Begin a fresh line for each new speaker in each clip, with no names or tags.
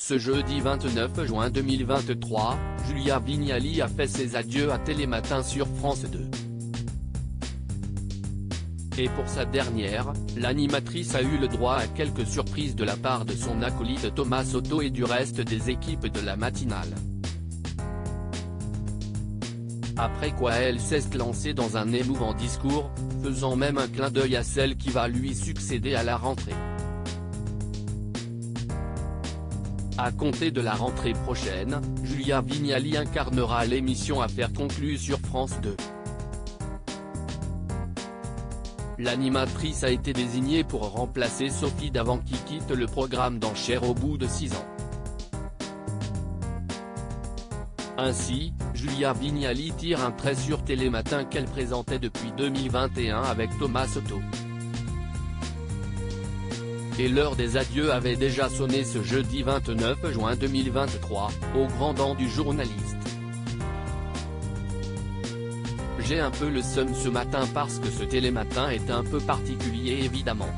Ce jeudi 29 juin 2023, Julia Vignali a fait ses adieux à Télématin sur France 2. Et pour sa dernière, l'animatrice a eu le droit à quelques surprises de la part de son acolyte Thomas Soto et du reste des équipes de la matinale. Après quoi elle s'est lancée dans un émouvant discours, faisant même un clin d'œil à celle qui va lui succéder à la rentrée. À compter de la rentrée prochaine, Julia Vignali incarnera l'émission Affaires conclues sur France 2. L'animatrice a été désignée pour remplacer Sophie Davant qui quitte le programme d'enchères au bout de 6 ans. Ainsi, Julia Vignali tire un trait sur Télématin qu'elle présentait depuis 2021 avec Thomas Soto. Et l'heure des adieux avait déjà sonné ce jeudi 29 juin 2023, au grand dam du journaliste. J'ai un peu le seum ce matin parce que ce Télématin est un peu particulier évidemment.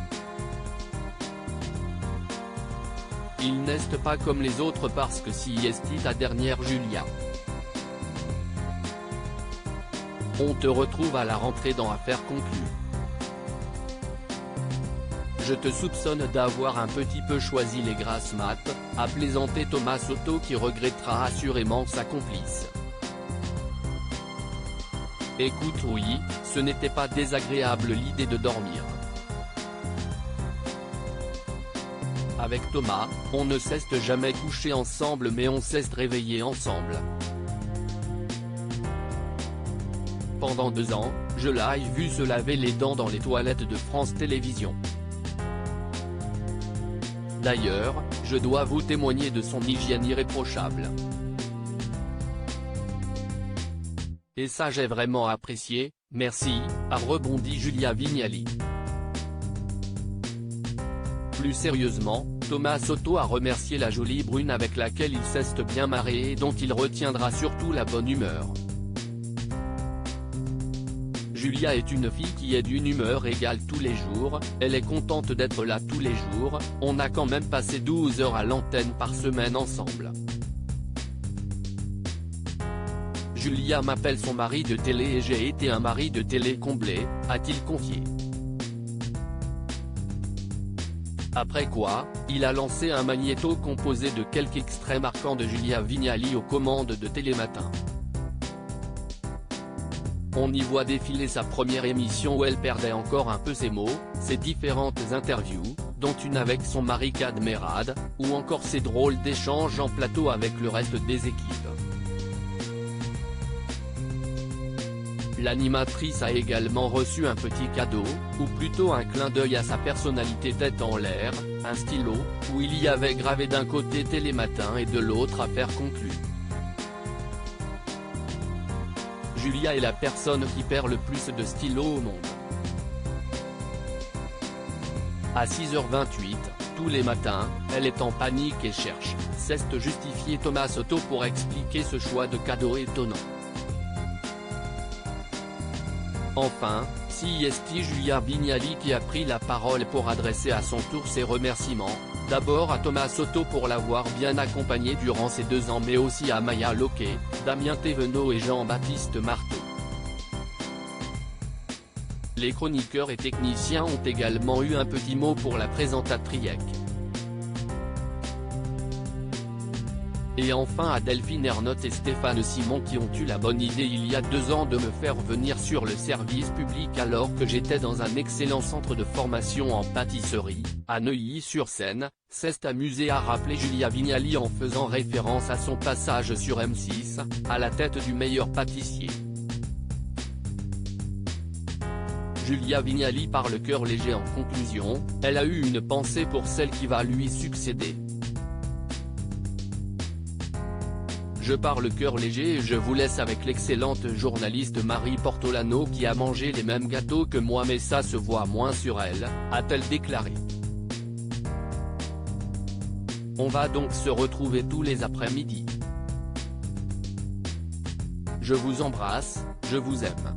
Il n'est pas comme les autres parce que si est ta dernière Julia. On te retrouve à la rentrée dans Affaires conclues. Je te soupçonne d'avoir un petit peu choisi les grasses mat, a plaisanté Thomas Soto qui regrettera assurément sa complice. Écoute oui, ce n'était pas désagréable l'idée de dormir. Avec Thomas, on ne s'est jamais couché ensemble mais on s'est réveillé ensemble. Pendant 2 ans, je l'ai vu se laver les dents dans les toilettes de France Télévisions. D'ailleurs, je dois vous témoigner de son hygiène irréprochable. Et ça j'ai vraiment apprécié, merci, a rebondi Julia Vignali. Plus sérieusement, Thomas Soto a remercié la jolie brune avec laquelle il s'est bien marré et dont il retiendra surtout la bonne humeur. Julia est une fille qui est d'une humeur égale tous les jours, elle est contente d'être là tous les jours, on a quand même passé 12 heures à l'antenne par semaine ensemble. Julia m'appelle son mari de télé et j'ai été un mari de télé comblé, a-t-il confié. Après quoi, il a lancé un magnéto composé de quelques extraits marquants de Julia Vignali aux commandes de Télématin. On y voit défiler sa première émission où elle perdait encore un peu ses mots, ses différentes interviews, dont une avec son mari Kad Merad, ou encore ses drôles d'échanges en plateau avec le reste des équipes. L'animatrice a également reçu un petit cadeau, ou plutôt un clin d'œil à sa personnalité tête en l'air, un stylo, où il y avait gravé d'un côté Télématin et de l'autre Affaires conclues. Julia est la personne qui perd le plus de stylos au monde. À 6h28, tous les matins, elle est en panique et cherche, s'est justifié Thomas Soto pour expliquer ce choix de cadeau étonnant. Enfin, si est Julia Vignali qui a pris la parole pour adresser à son tour ses remerciements, d'abord à Thomas Soto pour l'avoir bien accompagné durant ces 2 ans mais aussi à Maya Loquet, Damien Thévenot et Jean-Baptiste Marteau. Les chroniqueurs et techniciens ont également eu un petit mot pour la présentatrice. Et enfin à Delphine Ernotte et Stéphane Simon qui ont eu la bonne idée il y a 2 ans de me faire venir sur le service public alors que j'étais dans un excellent centre de formation en pâtisserie, à Neuilly-sur-Seine, s'est amusé à rappeler Julia Vignali en faisant référence à son passage sur M6, à la tête du meilleur pâtissier. Julia Vignali par le cœur léger en conclusion, elle a eu une pensée pour celle qui va lui succéder. Je pars le cœur léger et je vous laisse avec l'excellente journaliste Marie Portolano qui a mangé les mêmes gâteaux que moi mais ça se voit moins sur elle, a-t-elle déclaré. On va donc se retrouver tous les après-midi. Je vous embrasse, je vous aime.